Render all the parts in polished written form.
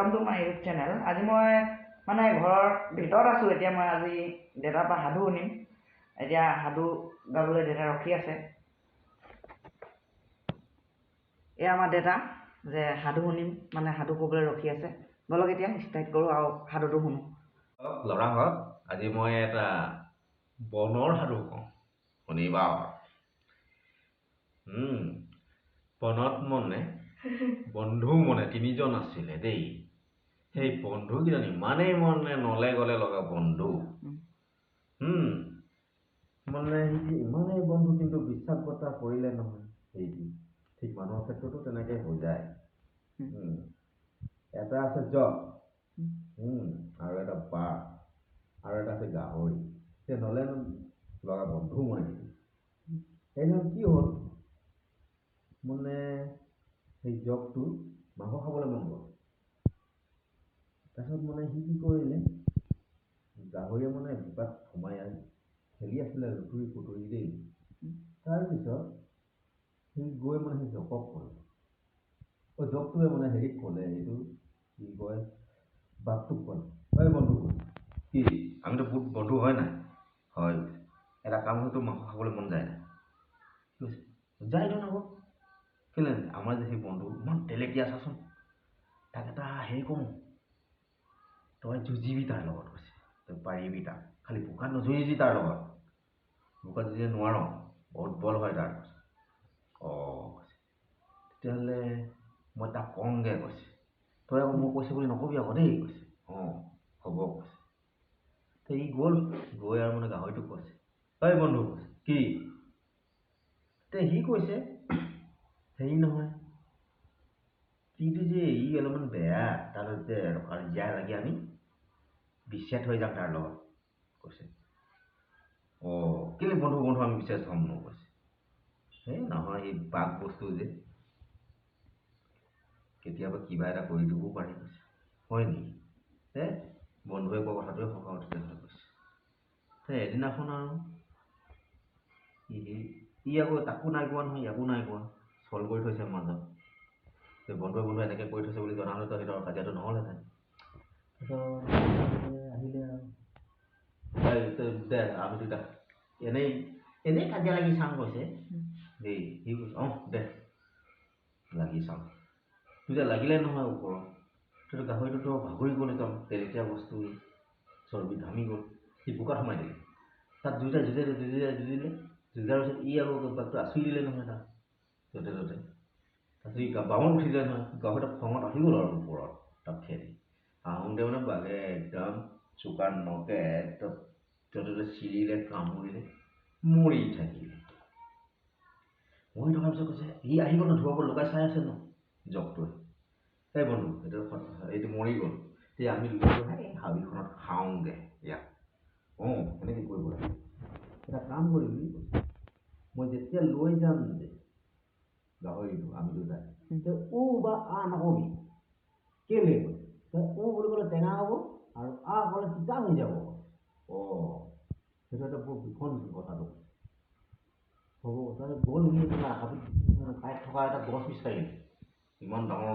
Welcome to my YouTube channel. আজি মই মানে ঘৰৰ ভিতৰত আছোঁ। এতিয়া মই আজি দেউতাৰ পৰা সাধু শুনিম। এতিয়া সাধু গাবলৈ দেউতা ৰখি আছে। এয়া আমাৰ দেউতা যে সাধু শুনিম মানে সাধু ক'বলৈ ৰখি আছে। বলক এতিয়া ষ্টাৰ্ট কৰোঁ আৰু সাধুটো শুনো। ল'ৰাহঁত, আজি মই এটা বনৰ সাধু কওঁ, শুনিবা। বনত বন্ধু তিনিজন আছিলে দেই। সেই বন্ধুকেইজন ইমানেই নলে গলে লগা বন্ধু। ইমানেই বন্ধু, কিন্তু বিশ্বাসঘাতকতা কৰিলে নহয়। সেইটো ঠিক মানুহৰ ক্ষেত্ৰতো তেনেকে হৈ যায়। এটা আছে জগ, আৰু এটা বাঘ, আৰু এটা আছে গাহৰি। সেই নলে লগা বন্ধু সেইদিন কি হ'ল, সেই জগটো মাংস খাবলৈ মন গ'ল। তাৰপিছত সি কি কৰিলে, গাহৰিয়ে বোকাত সোমাই খেলি আছিলে লুতুৰি পুতুৰি দেই। তাৰপিছত সি গৈ সেই জকক ক'লে, জগটোৱে হেৰিক ক'লে, এইটো কি কয়, বাঘটোক ক'লে, বন্ধু কি আমিতো বহুত বন্ধু হয় নাই? হয়। এটা কাম হয়তো মাংস খাবলৈ মন যায় নাই? যায়তো নকওঁ কেলে, আমাৰ যে সেই বন্ধু ইমান তেলেকীয়া চাচোন, তাক এটা হেৰি কৰোঁ, তই যুঁজিবি তাৰ লগত। কৈছে তই পাৰিবি, তাক খালি বোকাত নযুঁজিবি তাৰ লগত। বোকাত যদি নোৱাৰ, বহুত বল হয় তাৰ। কৈছে তেতিয়াহ'লে মই তাক কওঁগৈ। কৈছে তই আকৌ মোক কৈছে বুলি নকবি আকৌ দেই। কৈছে হ'ব। কৈছে ই গ'ল, গৈ আৰু গাহৰিটোক কৈছে, বন্ধু কি সি কৈছে, হেৰি নহয়, কিন্তু যে ই অলপমান বেয়া, তাৰ যে জীয়াই লাগি আমি বিশ্বাস হৈ যাম তাৰ লগত। কৈছে কেলে বন্ধু আমি বিশ্বাস হ'ম ন? কৈছে নহয়, এই বাঘ বস্তু যে কেতিয়াবা কিবা এটা কৰি দিবও পাৰি। কৈছে হয় নেকি? বন্ধুৱে কোৱা কথাটোৱে সঁচা তেতিয়াহ'লে। কৈছে এদিনাখন আৰু ই আকৌ তাকো নাই কোৱা নহয়, ইয়াকো নাই কোৱা, চল কৰি থৈছে মাজত। বন্ধুৱে এনেকে কৰি থৈছে বুলি জনা হ'লেতো সেইটো কাজিয়াটো নহ'লহেঁতেন। আহিলে আৰু দে আমি দুটা এনেই কাজিয়া লাগি চাওঁ কৈছে দেই। সি কৈছে দে লাগি চাওঁ। তেতিয়া লাগিলে নহয় ওপৰত, তেতিয়া গাহৰিটোতো ভাগৰি গ'ল, একদম তেলেতীয়া বস্তু, চৰ্বি ঘামি গ'ল। সি বোকাত সোমাই দিলে। তাত যুঁজাৰ পিছত ই আকৌ বাঘটো আঁচুৰি দিলে নহয় তাক য'তে ত'তে। তাৰপিছত ই বামত উঠি দিলে নহয়। গাহৰিটো খঙত আহি গ'ল আৰু ওপৰত তাক খেদি আহোঁতে বাঘে একদম চোকা নখে একদম য'তে ত'তে চিৰিলে, কামুৰিলে, মৰি থাকিলে। মৰি থকাৰ পিছত কৈছে, ই আহি গ'ল ন, ধোঁৱাবোৰ লগাই চাই আছে ন জগটোৱে, বন্ধু এইটো মৰি গ'ল, আমি হাবিখনত খাওঁগে ইয়াক। এনেকে কৰিব লাগে। এটা কাম কৰিবি, মই যেতিয়া লৈ যাম যে গাহৰিটো আমি দুটাই, বা নকবি। কেলে বুলি ক'লে টেঙা হ'ব, আৰু ক'লে তিতা হৈ যাব। সেইটো এটা বৰ ভীষণ কথাটো। হ'ব তাই গ'ল সি হাবিত তাইত থকা এটা গছ বিচাৰিলে, ইমান ডাঙৰ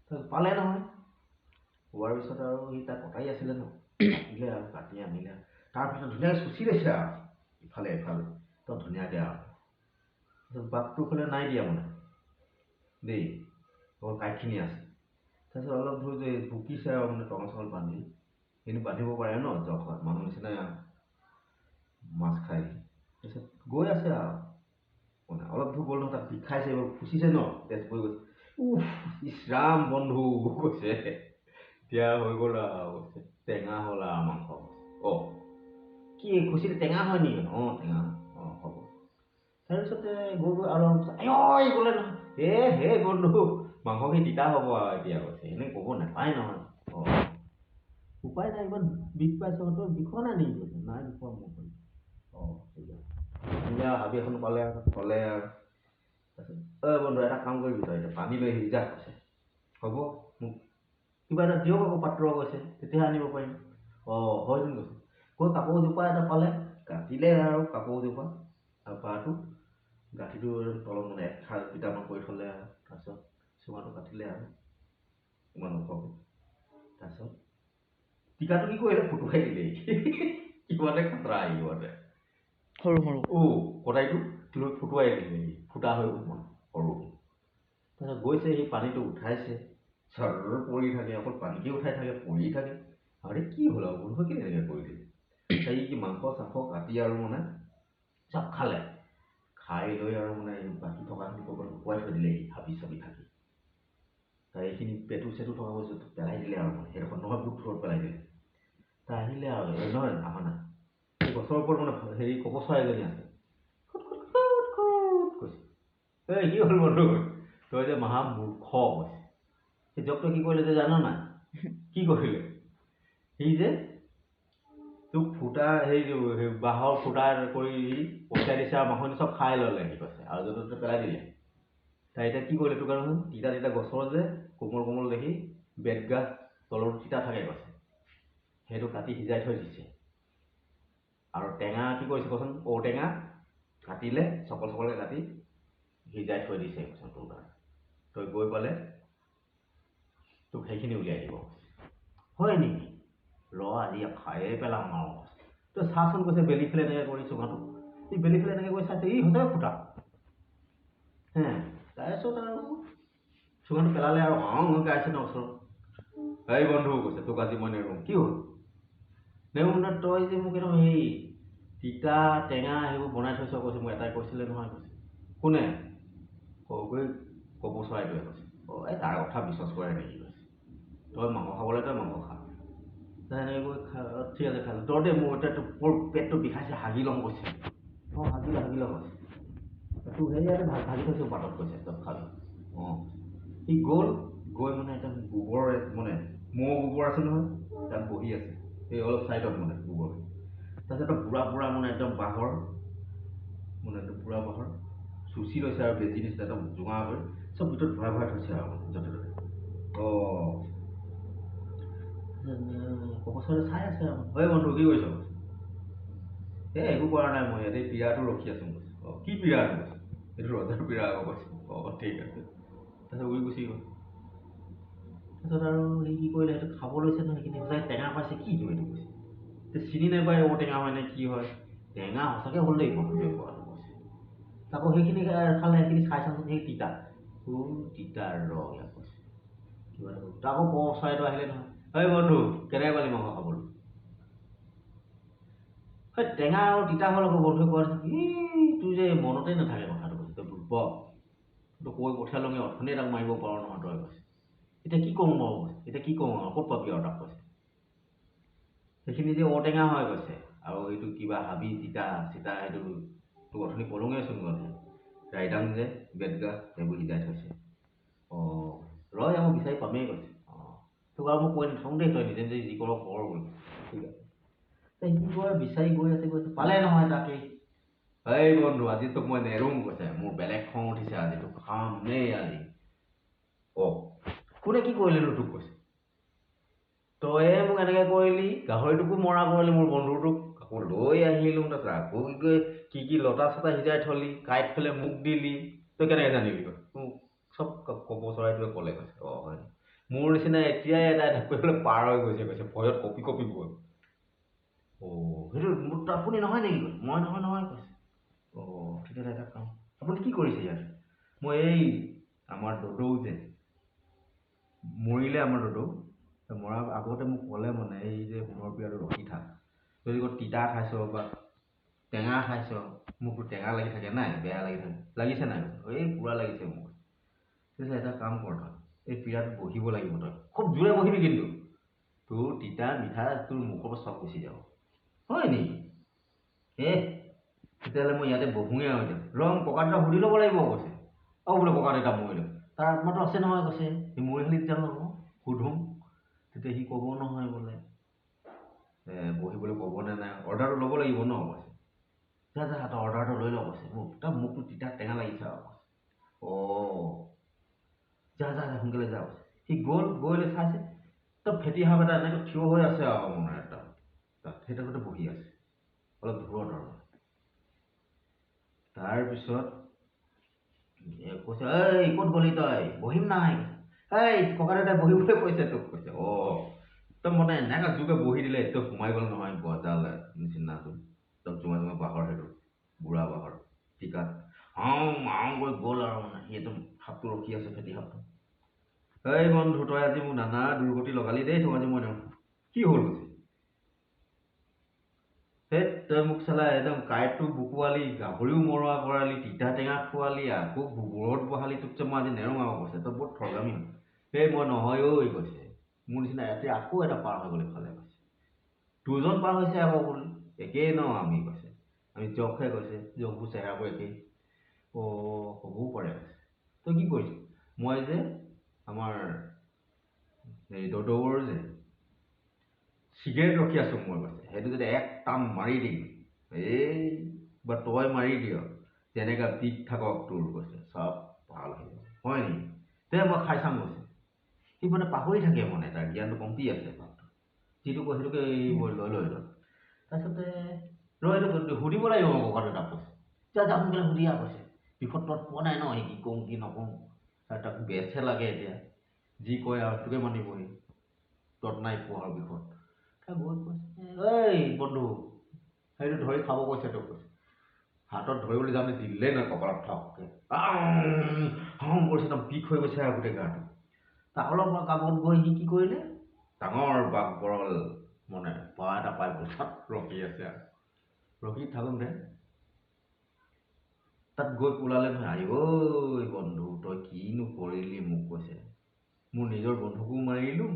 তাৰপিছত পালে নহয়। পোৱাৰ পিছত আৰু সি তাক কটাই আছিলে ন, কাটিলে আৰু কাটি আনিলে। তাৰপিছত ধুনীয়াকৈ চুচি লৈছে আৰু ইফালে এফালে ধুনীয়াকৈ আৰু। তাৰপিছত বাঘটোৰ ফালে নাই দিয়া দেই, অকল কাইটখিনি আছে। তাৰপিছত অলপ দূৰ যে ভুকিছে আৰু টঙা চঙাল বান্ধি, কিন্তু বান্ধিব পাৰে ন, জগ মানুহ নিচিনাই মাছ খাই। তাৰপিছত গৈ আছে আৰু অলপ দূৰ গ'ল নহয়, তাক বিষাইছে, খুচিছে ন, তেজ পৰি গৈছে। ইছৰাম বন্ধু কৈছে, এতিয়া হৈ গ'ল আৰু টেঙা হ'ল আৰু মাংস। কি খুচিলে টেঙা হয় নেকি? টেঙা হ'ব। তাৰপিছতে গৈ আৰু ক'লে নহয়, বন্ধু মাংসখিনি তিতা হ'ব আৰু এতিয়া। কৈছে এনেই ক'ব নাপায় নহয়। উপায় নাই, ইমান বিষ পাইছ, তই বিষোৱা নাই নেকি? কৈছে নাই বিষোৱা মোক। ঠিক আছে। হাবি এখন পালে আৰু ক'লে আৰু, তাৰপিছত বন্ধু এটা কাম কৰিবি, তই এতিয়া পানী লৈ আহিবি যা। কৈছে হ'ব, মোক কিবা এটা দিয়ক আকৌ পাত্ৰ। কৈছে তেতিয়াহে আনিব পাৰিম। হয় কৈছে। গৈ কাপোৰজোপা এটা পালে, কাটিলে আৰু কাপোৰজোপা আৰু বাঁহটো গাঁঠিটো তলত এখাল দুটামান কৰি থ'লে আৰু। তাৰপিছত চুঙাটো কাটিলে আৰু ইমান ওখকৈ তাৰপিছত টিকাটো কি কৰিলে ফুটুৱাই দিলে কিমানে খাতৰা আহিবতে সৰু সৰু কটাৰীটো লৈ ফুটুৱাই দিলে ফুটা হৈ গ'ল সৰু তাৰপিছত গৈছে সেই পানীটো উঠাইছে চাৰ পৰি থাকে অকল পানীকে উঠাই থাকে পৰি থাকে আৰে কি হ'ল আৰু বন্ধু কেনেকৈ কৰি দিলে তাই কি মাংস চাংস কাটি আৰু মানে চব খালে খাই লৈ আৰু মানে বাকী থকাখিনি ক'ৰবাত লুকুৱাই থৈ দিলে হাবি চাবি থাকি তাই এইখিনি পেটু চেটু থকা বস্তু পেলাই দিলে আৰু মানে সেইডোখৰ নহয় বুট থৈ পেলাই দিলে তাই আহিলে আৰু নহয় আহা নাই এই গছৰ ওপৰত মানে হেৰি কপচৰা এজনী আছে কৈছে এই কি হ'ল বন্ধু তই যে মহা মূৰ্খ কৈছে সেই জগটো কি কৰিলে যে জানো নাই কি কৰিলে সি যে তোক ফুটা সেই বাঁহৰ ফুটা কৰি পঠিয়াই দিছে আৰু মাখনি চব খাই ল'লে সি কৈছে আৰু য'তে ত'তে পেলাই দিলে তাই এতিয়া কি কৰিলে তোৰ কাৰণে তিতা তিতা গছৰ যে কোমল কোমল দেখি বেতগাজ তলৰ তিতা থাকে কৈছে সেইটো কাটি সিজাই থৈ দিছে আৰু টেঙা কি কৰিছে কচোন ঔটেঙা কাটিলে চকল চকলকৈ কাটি সিজাই থৈ দিছে কৈছে তোৰ কাৰণে তই গৈ পালে তোক সেইখিনি উলিয়াই দিব হয় নেকি আজি খায়ে পেলাম আৰু তই চাচোন কৈছে বেলি ফেলে এনেকৈ কৰি চুঙাটো এই বেলি ফেলে এনেকৈ কৰি চাইছে ই সঁচাই ফুটা তাৰপিছত আৰু চুঙাটো পেলালে আৰু গাইছে ন ওচৰত এই বন্ধু কৈছে তোক আজি মই নেৰোঁ কি হ'ল নেৰোঁ না তই যে মোক একদম সেই তিতা টেঙা সেইবোৰ বনাই থৈছ কৈছে মোক এটাই কৈছিলে নহয় কৈছে কোনে কৈ কপৌ চৰাইটোৱে কৈছে এই তাৰ কথা বিশ্বাস কৰে নেকি কৈছে তই মাংস খাবলৈ তই মাংস খা এনেকৈ কৈ ঠিক আছে খালোঁ তই দেই মোৰ এতিয়া তোৰ পেটটো বিষাইছে হাগি ল'ম কৈছে হাগি ল'ম কৈছে তোৰ হেৰিয়াতে ভাজি থৈছোঁ পাতত কৈছে তই খাবি সি গৈ মানে একদম গোবৰ মানে মৌ গোবৰ আছে নহয় তাত বহি আছে এই অলপ চাইডত মানে গোবৰ তাৰপিছত বুঢ়া মানে একদম বাঁহৰ মানে একদম বুঢ়া বাঁহৰ চুচি লৈছে আৰু বেজি নিচিনা একদম জোঙা কৰি চব ভিতৰত ভৰাই থৈছে আৰু য'তে ত'তে কপচৰে চাই আছে আৰু হয় বন্ধু কি কৰিছ একো কৰা নাই মই ইয়াতে পিৰাটো ৰখি আছোঁ কৈছে কি পিৰাটো কৈছে এইটো ৰজাৰ পিৰা আকৌ কৈছে ঠিক আছে তাৰপিছত উৰি গুচি গ'ল তাৰপিছত আৰু সি কি কৰিলে সেইটো খাব লৈছে নহয় সেইখিনি সঁচাকৈ টেঙা পাইছে কিনো এইটো কৈছে চিনি নাপায় ঔটেঙা হয় নে কি হয় টেঙা সঁচাকৈ হ'ল দেই বন্ধুৱে কোৱাটো কৈছে আকৌ সেইখিনি খালে সেইখিনি খাই চাচোন সেই তিতা তিতা ইয়াক কৈছে কিবা তাকো চৰাইটো আহিলে নহয় এই বন্ধু কেনেকৈ পালি মাংস খাবলৈ সেই টেঙা আৰু তিতা হ'ল আকৌ বন্ধুৱে কোৱা তোৰ যে মনতে নাথাকে কথাটো কৈছে তই দুৰ্বল তই কৈ পঠিয়ালগৈ অথনি তাক মাৰিব পাৰ নহয় তই কৈছে এতিয়া কি কৰোঁ বাৰু কৈছে এতিয়া কি কৰোঁ আৰু ক'ত পাবি আৰু তাক কৈছে সেইখিনি যে ঔটেঙা হয় কৈছে আৰু এইটো কিবা হাবি তিতা চিতা সেইটো তোক অথনি ক'লোঙেচোন গ'লে ৰাইদাং যে বেতগাজ সেইবোৰ সিজাই থৈছে ৰয় মই বিচাৰি পামেই কৈছে তোক আৰু মই কৈ নাথাকোঁ দেই তই নিজে নিজে যি কৰ কৰ বোলো ঠিক আছে সি গৈ বিচাৰি গৈ আছে পালে নহয় তাকেই এই বন্ধু আজি তোক মই নেৰোঁ কৈছে মোৰ বেলেগ খং উঠিছে আজি তোক খাম নেই আজি কোনে কি কৰিলেনো তোক কৈছে তয়ে মোক এনেকৈ কৰিলি গাহৰিটোকো মৰা কৰিলি মোৰ বন্ধুটোক আকৌ লৈ আহিলোঁ তাৰপিছত আকৌ কি লতা চতা সিজাই থলি কাঁইট ফেলে মোক দিলি তই কেনেকৈ জানিবি কৈছে চব কপৌ চৰাইটোৱে ক'লে কৈছে হয় মোৰ নিচিনা এতিয়াই এটা কৰিবলৈ পাৰ হৈ গৈছে কৈছে ভয়ত কঁপি কঁপি গ'ল সেইটো মোৰ আপুনি নহয় নেকি কৈছে মই নহয় কৈছে তেতিয়াহ'লে এটা কাম আপুনি কি কৰিছে ইয়াত মই এই আমাৰ দদৌ যে মৰিলে আমাৰ দদৌ মৰাৰ আগতে মোক ক'লে মানে এই যে সোণৰ পিৰাটো ৰখি থাক যদি ক'ত তিতা খাইছ বা টেঙা খাইছ মোকতো টেঙা লাগি থাকে নাই বেয়া লাগি থাকে লাগিছে নাই এই পূৰা লাগিছে মোক তেতিয়া এটা কাম কৰ তই এই পিৰাটোত বহিব লাগিব তই খুব জোৰে বহিবি কিন্তু তোৰ তিতা মিঠা তোৰ মুখৰ পৰা চব গুচি যাব হয় নেকি তেতিয়াহ'লে মই ইয়াতে বহোঁৱে আৰু এতিয়া ৰং ককা দেউতা সুধি ল'ব লাগিব কৈছে বোলে ককা দেউতা মৰিলে তাৰ আত্মাটো আছে নহয় কৈছে সি মৰিলে তেতিয়া ল'ব সুধোঁ তেতিয়া সি ক'ব নহয় বোলে বহিবলৈ ক'বনে নাই অৰ্ডাৰটো ল'ব লাগিব ন কৈছে যা তই অৰ্ডাৰটো লৈ ল কৈছে মোকতো তিতা টেঙা লাগিছে আৰু যা সোনকালে যা সি গৈ চাইছে তই ফেটি সাপ এটা এনেকৈ থিয় হৈ আছে আৰু মানে এটা তাত সেইটাতে বহি আছে অলপ দূৰত আৰু তাৰপিছত কৈছে এই ক'ত গ'লি তই বহিম নাই এই ককা দেউতাই বহিবলৈ কৈছে তোক কৈছে তই মানে এনেকৈ জোৰকে বহি দিলে তই সোমাই গ'ল নহয় গজাল নিচিনাটো তই জোঙা জোঙা বাঁহৰ সেইটো বুঢ়া বাঁহৰ টিকাত মাও গৈ গ'ল আৰু মানে সি একদম সাপটো ৰখি আছে ফেটি সাপটো এই বন্ধু তই আজি মোক নানা দুৰ্গতি লগালি দেই তোক আজি মই কি হ'ল কৈছে সেই তই মোক চালা একদম কাঁইটটো বুকুৱালি গাহৰিও মৰোৱা কৰালি তিতা টেঙা খোৱালি আকৌ গোবৰত বহালি তোক যে মই আজি নেৰোঙাব কৈছে তই বহুত ঠগামি সেই মই নহয় ঐ কৈছে মোৰ নিচিনা ইয়াতে আকৌ এটা পাৰ হৈ গ'ল ইফালে কৈছে দুজন পাৰ হৈছে আকৌ বোল একেই ন আমি কৈছে আমি জখহে কৈছে জখবোৰ চেহেৰাবোৰ একেই হ'বও পাৰে তই কি কৰিছ মই যে আমাৰ এই দদৌৰ যে চিগাৰেট ৰখি আছোঁ মই কৈছে সেইটো যদি এক টান মাৰি দিম এই বা তই মাৰি দিয় তেনেকৈ বিষ থাকক তোৰ কৈছে চব ভাল হৈ যাব হয় নেকি তে মই খাই চাম কৈছে সি মানে পাহৰি থাকে মানে তাৰ জ্ঞানটো কমটি আছে ভাতটো যিটো কয় সেইটোকে লৈ লয় তাৰপিছতে এইটো সুধিব লাগিব মই ককাটো তাক কৈছে যাম বোলে সুধিয়া কৈছে বিষত তত পোৱা নাই ন কি কওঁ কি নকওঁ তাক বেচহে লাগে এতিয়া যি কয় আৰু তোকে মানিবহি তত নাই পোৱা আৰু বিষত গৈ কৈছে এই বন্ধু সেইটো ধৰি খাব কৈছে তোক কৈছে হাতত ধৰিবলৈ যাওঁতে দিলেই নহয় কপালত ঠককে কৰিছে একদম বিষ হৈ গৈছে আৰু গোটেই গাটো তাক অলপ কামত গৈ সি কি কৰিলে ডাঙৰ বাঘ বৰল মানে পা এটা পাই গছাত ৰখি আছে আৰু ৰখি থাকোঁতে তাত গৈ ওলালে নহয় আই ঐ বন্ধু তই কিনো কৰিলি মোক কৈছে মোৰ নিজৰ বন্ধুকো মাৰিলোঁ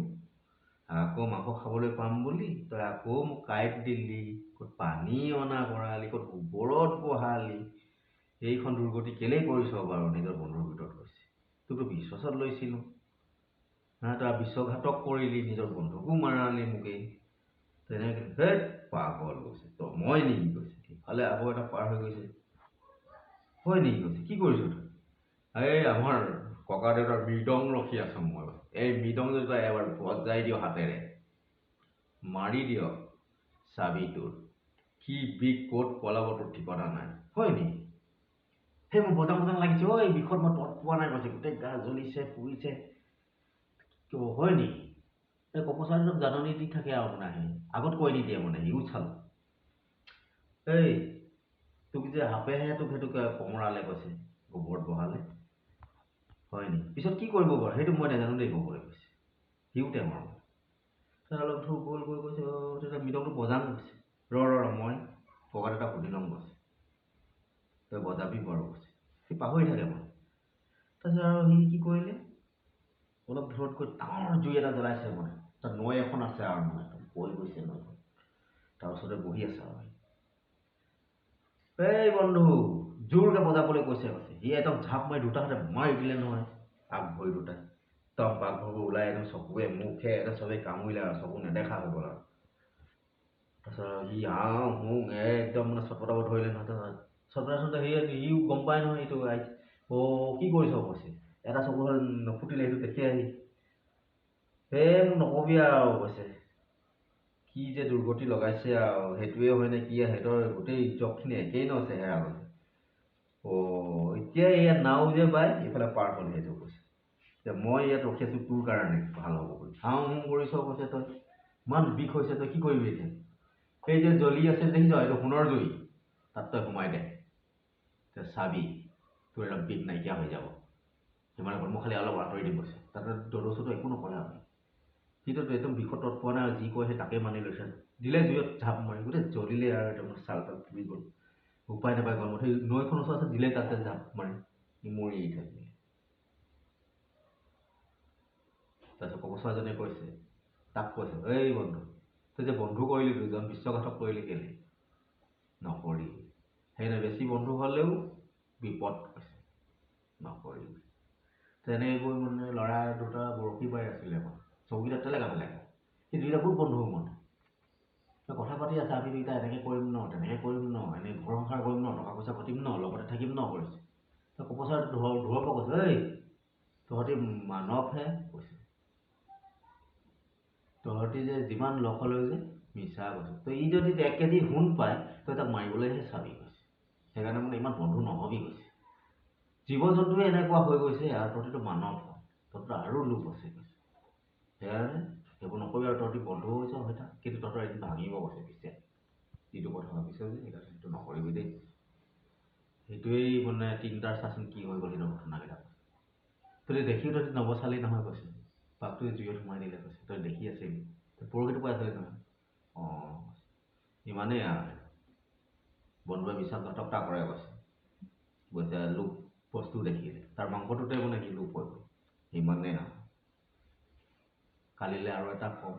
আকৌ মাংস খাবলৈ পাম বুলি তই আকৌ মোক কাঁইট দিলি ক'ত পানী অনা কৰালি ক'ত গোবৰত বহালি এইখন দুৰ্গতি কেলেই কৰিছ বাৰু নিজৰ বন্ধুৰ ভিতৰত কৈছে তোকতো বিশ্বাসত লৈছিলোঁ তই বিশ্বঘাতক কৰিলি নিজৰ বন্ধুকো মাৰালি মোকেই তেনেকৈ সেই পাগল কৈছে তই মই নেকি কৈছে ইফালে আকৌ এটা পাৰ হৈ গৈছে হয় নেকি কৈছে কি কৰিছ তই এই আমাৰ ককা দেউতাৰ মৃদং ৰখি আছোঁ মই এই মৃদং যদি তই এবাৰ বজাই দিয় হাতেৰে মাৰি দিয়ক চাবিটোৰ কি বিষ ক'ত পলাব তোৰ ঠিকনা নাই হয় নেকি সেই মোৰ বজাম লাগিছে ঐ বিষত মই তত পোৱা নাই কৈছে গোটেই গা জ্বলিছে ফুৰিছে হয় নেকি এই কপচাৰীটোক জাননী দি থাকে আৰু মানে আহি আগত কৈ নিদিয়ে মানে সিও চালো এই তোক যে সাপেহে তোক সেইটোক কমৰালে কৈছে গোবৰত বহালে হয় নেকি পিছত কি কৰিব বাৰু সেইটো মই নাজানো দেই ক'বলৈ কৈছে সিও টেঙৰ অলপ ধূৰ গ'ল গৈ কৈছে তেতিয়া মৃদংটো বজাম কৈছে ৰ মই ককা দেউতাক সুধি ল'ম কৈছে তই বজাবি বাৰু কৈছে সি পাহৰি থাকে মানে তাৰপিছত আৰু সি কি কৰিলে অলপ দূৰত গৈ ডাঙৰ জুই এটা জ্বলাইছে মানে তাত নৈ এখন আছে আৰু মানে বৈ গৈছে নৈখন তাৰ ওচৰতে বহি আছে আৰু এই বন্ধু জোৰকে বজাবলৈ কৈছে সি একদম ঝাপ মাৰি দুটা হাতে মাৰি দিলে নহয় আগ ভৰি দুটাই একদম পাকঘৰবোৰ ওলাই একদম চকুৱে মুখে একদম চবেই কামুৰিলে আৰু চকু নেদেখা হৈ গ'ল আৰু তাৰপিছত সি একদম মানে চটপটাব ধৰিলে নহয় চটপটাইছোঁতে সিও গম পায় নহয় এইটো কি কৰিছ কৈছে এটা চকু হ'ল নফুটিলে সেইটো দেখি আহি মোক নকবি আৰু কৈছে কি যে দুৰ্গতি লগাইছে আৰু সেইটোৱে হয় নে কি সিহঁতৰ গোটেই ইজ্জতখিনি একেই ন চেহেৰা কৈছে এতিয়া ইয়াত নাও যে বাই এইফালে পাৰ হ'ল সেইটো কৈছে যে মই ইয়াত ৰখি আছোঁ তোৰ কাৰণে ভাল হ'ব বুলি কৰিছ কৈছে তই ইমান বিষ হৈছে তই কি কৰিবি এতিয়া সেই যে জ্বলি আছে দেখিছ এইটো সোণৰ জুই তাত তই সোমাই দে চাবি তোৰ এটা বিষ নাইকিয়া হৈ যাব সিমানে মই খালি অলপ আঁতৰি দিব কৈছে তাতে দদৌ চদৌ একো নকলে আপুনি সিটো একদম বিষত তত পোৱা নাই আৰু যি কয় সেই তাকে মানি লৈছে দিলে জুইত ঝাপ মাৰি গোটেই জ্বলিলে আৰু একদম চাল তাল পুৰি গ'ল উপায় নাপায় গ'ল সেই নৈখন ওচৰত আছে দিলে তাতে ঝাপ মাৰি মৰি থাকিলে তাৰপিছত কবচাজনে কৈছে তাক কৈছে এই বন্ধু তই যে বন্ধু কৰিলি দুজন বিশ্বঘাতক কৰিলি কেলে নকৰিলি সেইকাৰণে বেছি বন্ধু হ'লেও বিপদ কৈছে নকৰিলি তেনেকৈ মানে ল'ৰা দুটা বৰশী বাই আছিলে চৌকিটা তেলেকা সেই দুইটা বহুত বন্ধু মানে কথা পাতি আছে আমি দুইটা এনেকৈ কৰিম ন তেনেকৈ কৰিম ন এনেই ঘৰ সংসাৰ কৰিম ন টকা পইচা ঘটিম ন লগতে থাকিম ন কৰিছে কপচাৰ ধুৱাৰ পৰা কৈছে এই তহঁতি মানৱহে কৈছে তহঁতি যে যিমান লখলৈ যে মিছা কৈছে তই যদি 1 কেজি সোণ পায় তই তাক মাৰিবলৈহে চাবি কৈছে সেইকাৰণে মানে ইমান বন্ধু নহবি কৈছে জীৱ জন্তুৱে এনেকুৱা হৈ গৈছে আৰু তহঁতিটো মানৱ তহঁতৰ আৰু লোভ আছে কৈছে সেইকাৰণে সেইবোৰ নকবি আৰু তহঁতি বন্ধু হৈ যাওঁ হৈ থাক কিন্তু তহঁতৰ এদিন ভাঙিব কৈছে পিছে যিটো কথা ভাবিছ যে সেইকাৰণে সেইটো নকৰিবি দেই সেইটোৱেই মানে তিনিটাৰ চাচোন কি হৈ গ'ল সেইটো ঘটনাকেইটা তই দেখিও তহঁতি নবচালি নহয় কৈছে বাঘটোৱে জুইত সোমাই দিলে কৈছে তই দেখি আছিলি তই পৰহিটো পাই আছিলি নহয় অঁ ইমানেই আৰু বন্ধুৱে বিশ্বাসঘাতকতা কৰে কৈছে লোক বস্তু দেখিলে তাৰ মাংসটোতে মানে কি লোক হৈ গ'ল ইমানেই আৰু কালিলৈ আৰু এটা কম